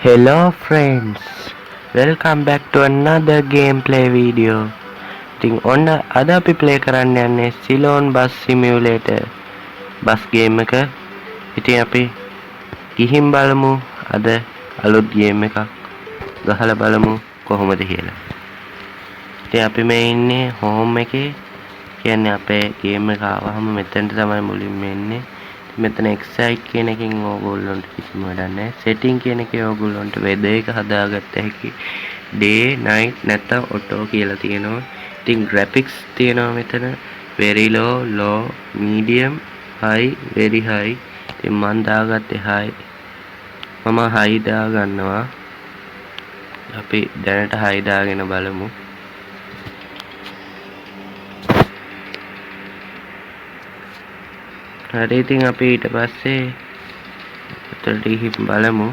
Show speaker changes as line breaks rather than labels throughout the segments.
Hello friends, welcome back to another gameplay video. ඉතින් ඔන්න අද අපි play කරන්න යන්නේ Ceylon Bus Simulator bus game එක. ඉතින් අපි ගිහින් බලමු අද අලුත් game එකක් ගහලා බලමු කොහොමද කියලා. ඉතින් අපි මේ ඉන්නේ home එකේ. කියන්නේ අපේ game එක ආවහම මෙතනට තමයි මුලින්ම එන්නේ. මෙතන excite කියන එකෙන් ඕගොල්ලන්ට කිසිම වැඩක් නැහැ. setting කියන එකේ ඕගොල්ලන්ට weather එක හදාගත්ත හැකි day night නැත්නම් auto කියලා තියෙනවා. ඉතින් graphics තියෙනවා මෙතන very low medium high very high. ඉතින් මම දාගත්තේ high. මම high දා ගන්නවා. අපි දැනට high දාගෙන බලමු. හරි ඉතින් අපි ඊට පස්සේ උඩට ගිහින් බලමු.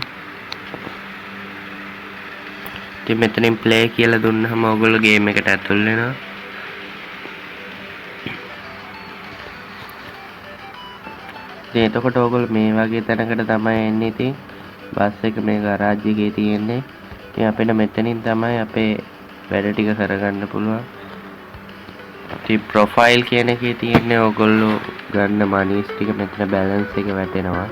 ඉතින් මෙතනින් play කියලා දුන්නාම ඔයගොල්ලෝ game එකට ඇතුල් වෙනවා. ඉතින් එතකොට ඔයගොල්ලෝ මේ වගේ තැනකට තමයි එන්නේ. ඉතින් බස් එක මේ ගරාජ් එකේ තියෙන්නේ. ඉතින් අපිට මෙතනින් තමයි අපේ වැඩ ටික කරගන්න පුළුවන්. ඉතින් profile කියන එකේ තියෙන්නේ ඔයගොල්ලෝ ගන්න මනීස් ටික මෙතන balance එක වැටෙනවා.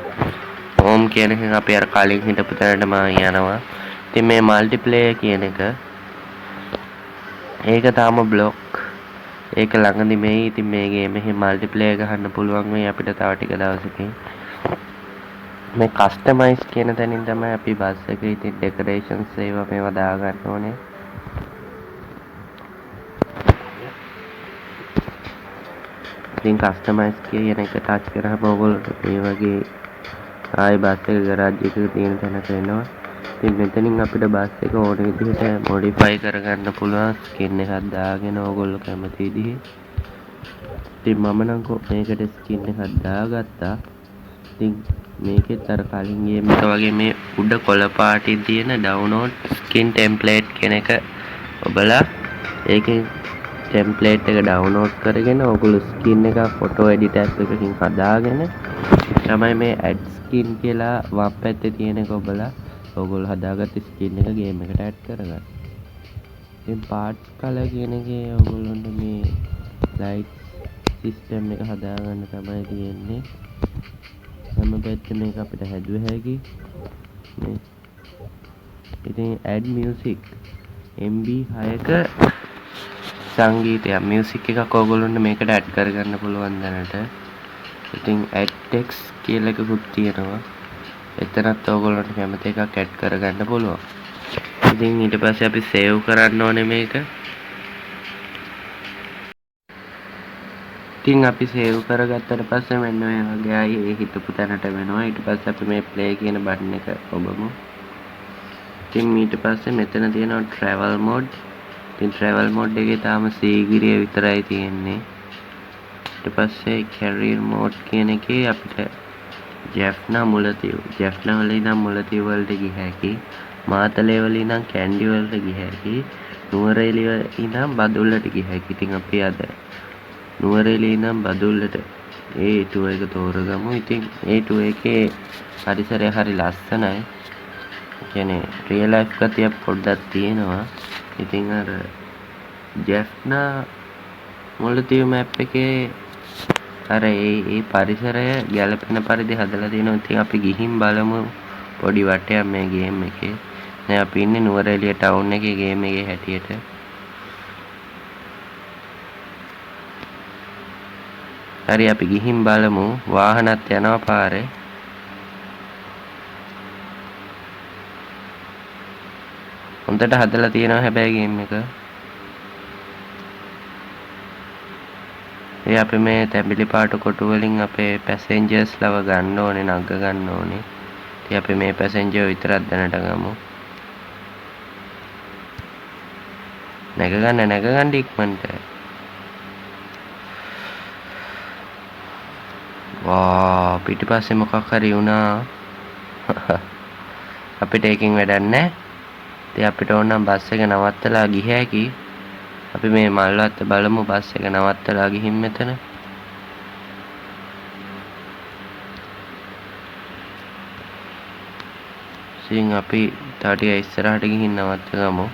home කියන එකෙන් අපි අර කලින් හිටපු තැනටම යනවා. ඉතින් මේ multiplayer කියන එක ඒක තාම block ඒක ළඟදි මේ ඉතින් මේ game එකේ multiplayer ගහන්න පුළුවන් වෙයි අපිට තව ටික දවසකින්. මේ customize කියන තැනින් තමයි අපි බස් එකේ ඉතින් decorations ඒවා මේවා දාගන්න ඕනේ. ඉතින් customize කියන එක touch කරාම ඔයගොල්ලෝ මේ වගේ ආයි බස් එක ගරාජ් එකක තියෙන තැනට එනවා. ඉතින් මෙතනින් අපිට බස් එක ඕන විදිහට modify කරගන්න පුළුවන් skin එකක් දාගෙන ඕගොල්ලෝ කැමති විදිහේ. ඉතින් මම නම් මේකට skin එකක් දාගත්තා. ඉතින් මේකෙත් අර කලින් game එක වගේ මේ උඩ කොළ පාටින් තියෙන download skin template කියන එක ඔබලා ඒකේ template එක download කරගෙන ඕගොල්ලෝ skin එක photo editor එකකින් හදාගෙන තමයි මේ add skin කියලා වම් පැත්තේ තියෙන එක ඔබලා ඔයගොල්ලෝ හදාගත්ත skin එක game එකට add කරගන්න. ඉතින් parts color කියන එකේ ඔයගොල්ලන්ට මේ light system එක හදාගන්න තමයි තියෙන්නේ. හැම පැත්තෙම මේක අපිට හැදුව හැකි. මේ ඉතින් add music MB 6ක සංගීතය music එකක් ඔයගොල්ලන්ට මේකට add කරගන්න පුළුවන් දැනට. ඉතින් add text කියලා එකකුත් තියෙනවා. එතනත් ඔයගොල්ලන්ට කැමති එකක් add කරගන්න පුළුවන්. ඉතින් ඊට පස්සේ අපි save කරන්න ඕනේ මේක. ඉතින් අපි save කරගත්තට පස්සේ මෙන්න මේ වගේ ආයි ඒ හිතපු තැනට වෙනවා. ඊට පස්සේ අපි මේ play කියන බටන් එක ඔබමු. ඉතින් ඊට පස්සේ මෙතන තියෙනවා travel mode. ඉතින් travel mode එකේ තාම සීගිරිය විතරයි තියෙන්නේ. ඊට පස්සේ career mode කියන එකේ අපිට ජැෆ්නා මුලතිව් වල ඉඳන් මුලතිව් වලට ගිය හැකි. මාතලේ වල ඉඳන් කැන්ඩි වලට ගිය හැකි. නුවරඑළිය ඉඳන් බදුල්ලට ගිය හැකි. ඉතින් අපි අද නුවරඑළිය ඉඳන් බදුල්ලට ඒ ටුවර් එක තෝරගමු. ඉතින් ඒ ටුවර් එකේ පරිසරය හරි ලස්සනයි. කියන්නේ රියල් ලයිෆ් ගතිය පොඩ්ඩක් තියෙනවා. ඉතින් අර ජැෆ්නා මුලතිව් මැප් එකේ අර ඒ පරිසරය ගැලපෙන පරිදි හදලා තියෙනවා. ඉතින් අපි ගිහින් බලමු පොඩි වටයක් මේ ගේම් එකේ. දැන් අපි ඉන්නේ නුවරඑළිය ටවුන් එකේ ගේම් එකේ හැටියට. හරි අපි ගිහින් බලමු. වාහනත් යනවා පාරේ. හොඳට හදලා තියෙනවා හැබැයි ගේම් එක. ඒ අපි මේ තැඹිලි පාට කොටු වලින් අපේ පැසෙන්ජර්ස් ලව ගන්න ඕනේ, නග ගන්න ඕනේ. ඉතින් අපි මේ පැසෙන්ජර් විතරක් දැනට ගමු. නැග ගන්න ඉක්මනට. වා පිටිපස්සේ මොකක් හරි වුණා. අපිට ඒකෙන් වැඩක් නැහැ. ඉතින් අපිට ඕන නම් බස් එක නවත්තලා ගිය හැකි. අපි මේ මල්වත්ත බලමු බස් එක නවත්තලා ගිහින් මෙතන. ඉතින් අපි තව ටික ඉස්සරහට ගිහින් නවත්තගමු.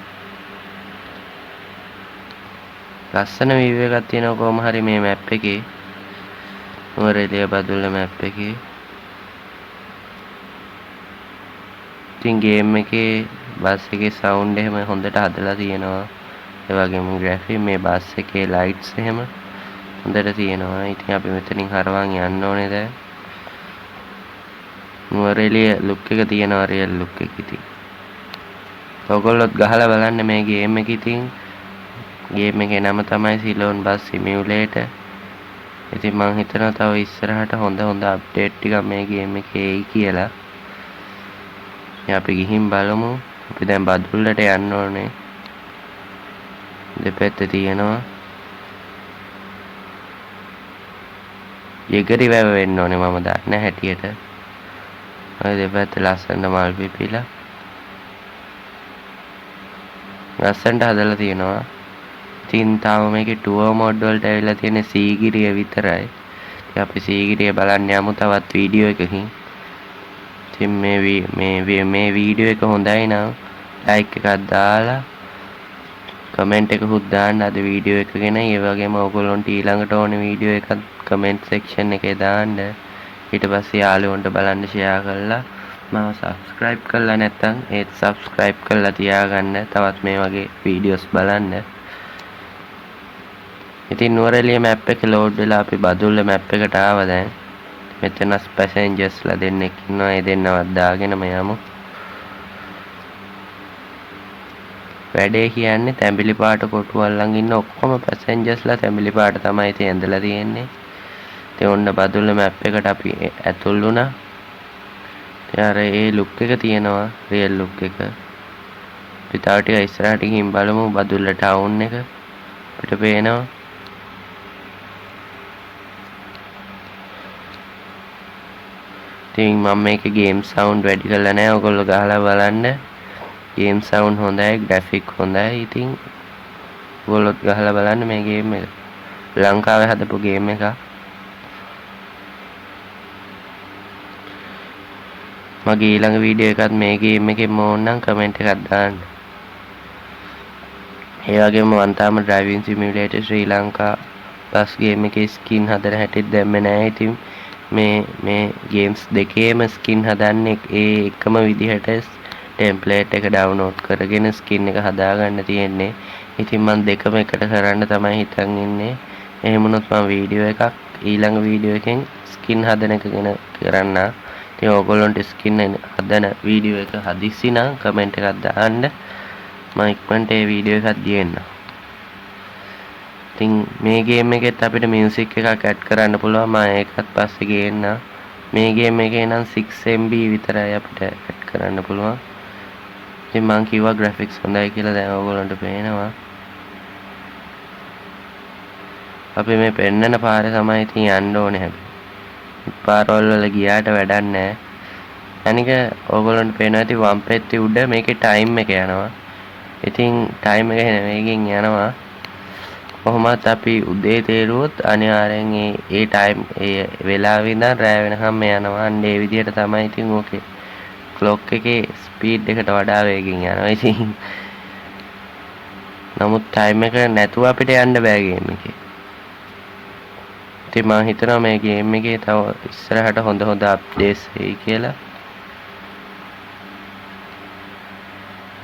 ලස්සන view එකක් තියෙනවා කොහොම හරි මේ map එකේ. නුවරඑළිය බදුල්ල map එකේ. ඉතින් game එකේ බස් එකේ sound එහෙම හොඳට හදලා තියෙනවා. ඒ වගේම graphic මේ බස් එකේ lights එහෙම හොඳට තියෙනවා. ඉතින් අපි මෙතනින් හරවන් යන්න ඕනේ දැන්. නුවරඑළිය look එක තියෙනවා real look එක ඉතින්. ඔයගොල්ලොත් ගහලා බලන්න මේ game එක ඉතින්. game එකේ නම තමයි Ceylon Bus Simulator. ඉතින් මම හිතනවා තව ඉස්සරහට හොඳ අප්ඩේට් ටිකක් මේ game එකේ එයි කියලා. අපි ගිහින් බලමු. අපි දැන් බදුල්ලට යන්න ඕනේ. දෙපැත්තේ තියෙනවා යගරි වැව වෙන්න ඕනේ මම දන්න හැටියට. ඔය දෙපැත්තේ ලස්සනට මල් පිපිලා ලස්සනට හදලා තියෙනවා. ඉතින් තාම මේකේ ටුවර් මෝඩ් වලට ඇවිල්ලා තියෙන සීගිරිය විතරයි. ඉතින් අපි සීගිරිය බලන්න යමු තවත් වීඩියෝ එකකින්. ඉතින් මේ වීඩියෝ එක හොඳයි නම් ලයික් එකක් දාලා කමෙන්ට් එකකුත් දාන්න අද වීඩියෝ එක ගැන. ඒ වගේම ඔයගොල්ලන්ට ඊළඟට ඕනේ වීඩියෝ එකක් කමෙන්ට් සෙක්ෂන් එකේ දාන්න. ඊට පස්සේ යාළුවන්ට බලන්න ෂෙයා කරලා මාව සබ්ස්ක්‍රයිබ් කරලා නැත්නම් ඒත් සබ්ස්ක්‍රයිබ් කරලා තියාගන්න තවත් මේ වගේ වීඩියෝස් බලන්න. ඉතින් නුවරඑළිය මැප් එක ලෝඩ් වෙලා අපි බදුල්ල මැප් එකට ආවා දැන්. මෙතන පැසෙන්ජර්ස්ලා දෙන්නෙක් ඉන්නවා. ඒ දෙන්නවත් දාගෙනම යමු. වැඩේ කියන්නේ තැඹිලි පාට කොටු අල්ලන් ඉන්න ඔක්කොම පැසෙන්ජර්ස්ලා තැඹිලි පාට තමයි ඉතින් ඇඳලා තියෙන්නේ. ඉතින් ඔන්න බදුල්ල මැප් එකට අපි ඇතුල් වුණා. යාර ඒ ලුක් එක තියෙනවා රියල් ලුක් එක. අපි තව ටික ඉස්සරහට ගිහින් බලමු බදුල්ල ටවුන් එක. අපිට පේනවා ඉතින් මම මේකේ ගේම් සවුන්ඩ් වැඩි කරලා නැහැ. ඔයගොල්ලෝ ගහලා බලන්න. ගේම් සවුන්ඩ් හොඳයි, ග්‍රැෆික් හොඳයි. ඉතින් ඔයගොල්ලොත් ගහලා බලන්න මේ ගේම් එක. ලංකාවේ හදපු ගේම් එකක්. මගේ ඊළඟ වීඩියෝ එකත් මේ ගේම් එකෙම ඕනනම් කමෙන්ට් එකක් දාන්න. ඒ වගේම මම තාම driving simulator ශ්‍රී ලංකා බස් ගේම් එකේ ස්කින් හදන හැටිත් දැම්මේ නැහැ. ඉතින් මේ ගේම්ස් දෙකේම ස්කින් හදන්නේ ඒ එකම විදිහට ටෙම්ප්ලේට් එක ඩවුන්ලෝඩ් කරගෙන ස්කින් එක හදාගන්න තියෙන්නේ. ඉතින් මම දෙකම එකට කරන්න තමයි හිතන් ඉන්නේ. එහෙම වුණොත් මම වීඩියෝ එකක් ඊළඟ වීඩියෝ එකෙන් ස්කින් හදන එක ගැන කරන්න. ඉතින් ඕගොල්ලන්ට ස්කින් හදන වීඩියෝ එක හදිස්සි නම් කමෙන්ට් එකක් දාන්න. මම ඉක්මනට ඒ වීඩියෝ එකක් දියෙන්න. ඉතින් මේ ගේම් එකෙත් අපිට මියුසික් එකක් ඇඩ් කරන්න පුළුවන්. මම ඒකත් පස්සේ ගේන්න. මේ ගේම් එකේ නම් 6 MB විතරයි අපිට ඇඩ් කරන්න පුළුවන්. ඉතින් මම කිව්වා ග්‍රැෆික්ස් හොඳයි කියලා. දැන් ඔයගොල්ලන්ට පේනවා. අපි මේ පෙන්නන පාරේ තමයි ඉතින් යන්න ඕනේ හැබැයි. පාරවල් වල ගියාට වැඩක් නැහැ. අනික ඔයගොල්ලන්ට පේනවා ඇති වම් පැත්තේ උඩ මේකේ ටයිම් එක යනවා. ඉතින් ටයිම් එක මේකෙන් යනවා. කොහොමත් අපි උදේ තේරුවොත් අනිවාර්යෙන් ඒ ටයිම් ඒ වෙලාවෙ ඉඳන් රැ වෙනකම් යනවා. අන්න ඒ විදිහට තමයි ඉතින් ඕකේ ක්ලොක් එකේ ස්පීඩ් එකට වඩා වේගෙන් යනවා. ඉතින් නමුත් ටයිම් එක නැතුව අපිට යන්න බෑ ගේම් එකේ. ඉතින් මම හිතනවා මේ ගේම් එකේ තව ඉස්සරහට හොඳ අප්ඩේට්ස් එයි කියලා.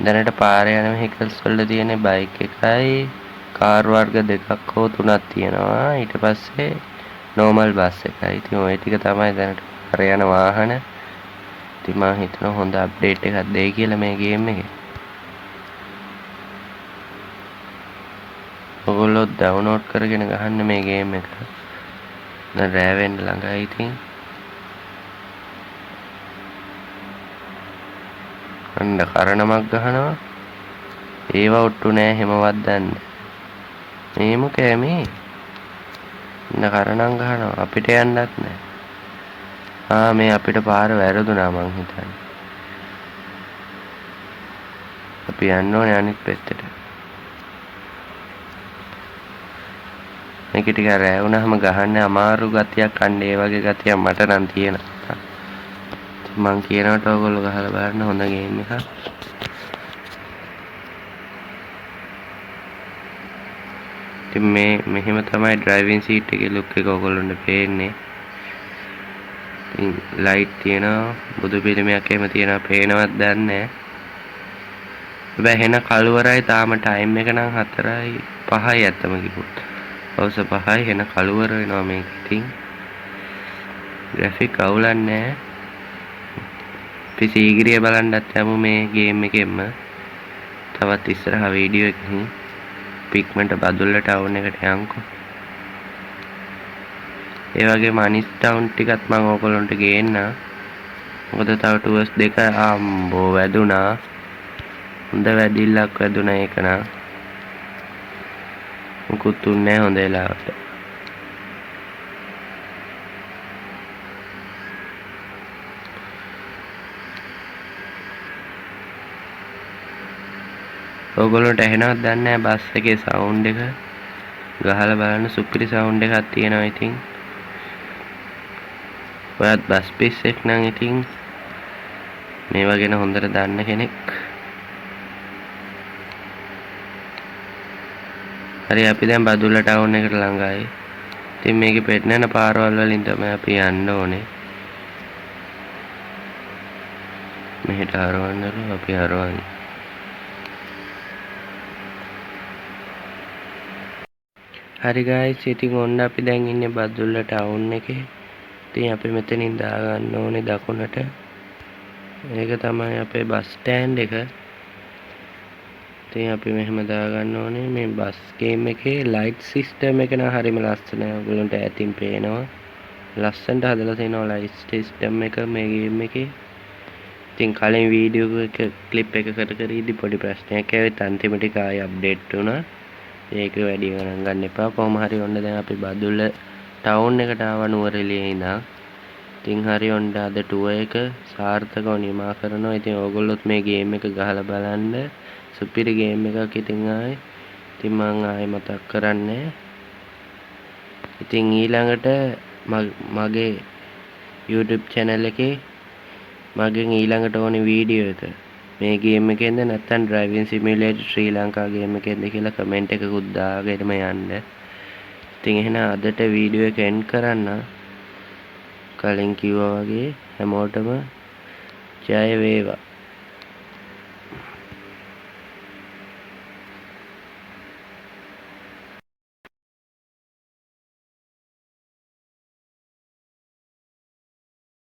දැනට පාරේ යන vehicles වල තියෙන බයික් එකයි කාර් වර්ග දෙකක් හෝ තුනක් තියෙනවා. ඊට පස්සේ normal බස් එකයි. ඉතින් ওই ටික තමයි දැනට පාරේ යන වාහන. ඉතින් මම හිතනවා හොඳ අප්ඩේට් එකක් දෙයි කියලා මේ ගේම් එකේ. ඔයගොල්ලෝ ඩවුන්ලෝඩ් කරගෙන ගහන්න මේ ගේම් එක. දැන් රෑ වෙන්න ළඟයි ඉතින්. අන්න කරණමක් ගහනවා. ඒව ඔට්ටු නෑ හැමවත් දන්නේ. මේ මොකෑ මේ? අන්න කරණම් ගහනවා. අපිට යන්නත් නෑ. මේ අපිට පාර වැරදුනා මං හිතන්නේ. අපි යන්න ඕනේ අනිත් පැත්තට. මේක ටික රෑ වුණාම ගහන්න අමාරු ගතියක් අන්න ඒ වගේ ගතියක් මට නම් තියෙනවා. මං කියනවට ඔයගොල්ලෝ ගහලා බලන්න හොඳ ගේම් එකක්. ඉතින් මෙහෙම තමයි ඩ්‍රයිවිං සීට් එකේ ලුක් එක ඔයගොල්ලන්ට පේන්නේ. ඉතින් ලයිට් තියෙනවා, බුදු පිළිමයක් එහෙම තියෙනවා, පේනවත් දන්නේ නැහැ. හැබැයි හෙන කළුවරයි තාම ටයිම් එක නම් 4:05යි ඇත්තම කිව්වොත්. හවස 5යි හෙන කළුවර වෙනවා මේක. ඉතින් ග්‍රැෆික් අවුලක් නැහැ. අපි සීගිරිය බලන්නත් යමු මේ ගේම් එකෙන්ම. තවත් ඉස්සරහ වීඩියෝ එකකින් පිග්මන්ට් බදුල්ල ටවුන් එකට යන්කෝ. ඒ වගේම අනිත් ටවුන් ටිකත් මම ඕගොල්ලන්ට ගේන්න. මොකද තව ටුවර්ස් දෙක ආම්බෝ වැදුනා. හොඳ වැදිල්ලක් වැදුනා ඒක නා. මුකුත් තුන්නේ හොඳ වෙලාවට. ඔයගොල්ලන්ට ඇහෙනවද දන්නේ නැහැ බස් එකේ සවුන්ඩ් එක. ගහලා බලන්න සුපිරි සවුන්ඩ් එකක් තියෙනවා ඉතින්. ඔයත් බස් පිස්සෙක් නම් ඉතින් මේවා ගැන හොඳට දන්න කෙනෙක්. හරි අපි දැන් බදුල්ල ටවුන් එකට ළඟයි. ඉතින් මේකේ පෙන්නන පාරවල් වලින් තමයි අපි යන්න ඕනේ. මෙහෙට හරවන්නලු අපි හරවන්නේ. හරි ගයිස් ඉතින් ඔන්න අපි දැන් ඉන්නේ බදුල්ල ටවුන් එකේ. ඉතින් අපි මෙතනින් දාගන්න ඕනේ දකුණට. මේක තමයි අපේ බස් ස්ටෑන්ඩ් එක. ඉතින් අපි මෙහෙම දාගන්න ඕනේ. මේ බස් ගේම් එකේ ලයිට් සිස්ටම් එක නම් හරිම ලස්සනයි. ඔයගොල්ලන්ට ඈතින් පේනවා. ලස්සනට හදලා තියෙනවා ලයිට් සිස්ටම් එක මේ ගේම් එකේ. ඉතින් කලින් වීඩියෝ එක ක්ලිප් එක කර ඉදි පොඩි ප්‍රශ්නයක් ඇවිත් අන්තිමට ටික ආයි අප්ඩේට් වුණා. ඒක වැඩි ගණන් ගන්න එපා. කොහොම හරි ඔන්න දැන් අපි බදුල්ල ටවුන් එකට ආව නුවරඑළියේ ඉඳන්. ඉතින් හරි ඔන්න අද ටුවර් එක සාර්ථකව නිමා කරනවා. ඉතින් ඕගොල්ලොත් මේ ගේම් එක ගහලා බලන්න. සුපිරි ගේම් එකක් ඉතින් ආයි. ඉතින් මම ආයි මතක් කරන්නේ. ඉතින් ඊළඟට මගේ YouTube channel එකේ මගෙන් ඊළඟට ඕනේ වීඩියෝ එක මේ ගේම් එකෙන්ද නැත්නම් ඩ්‍රයිවිං සිමියුලේටර් ශ්‍රී ලංකා ගේම් එකෙන්ද කියලා කමෙන්ට් එකකුත් දාගෙනම යන්න. ඉතින් එහෙනම් අදට වීඩියෝ එක එන්ඩ් කරන්න. කලින් කිව්වා වගේ හැමෝටම ජය වේවා.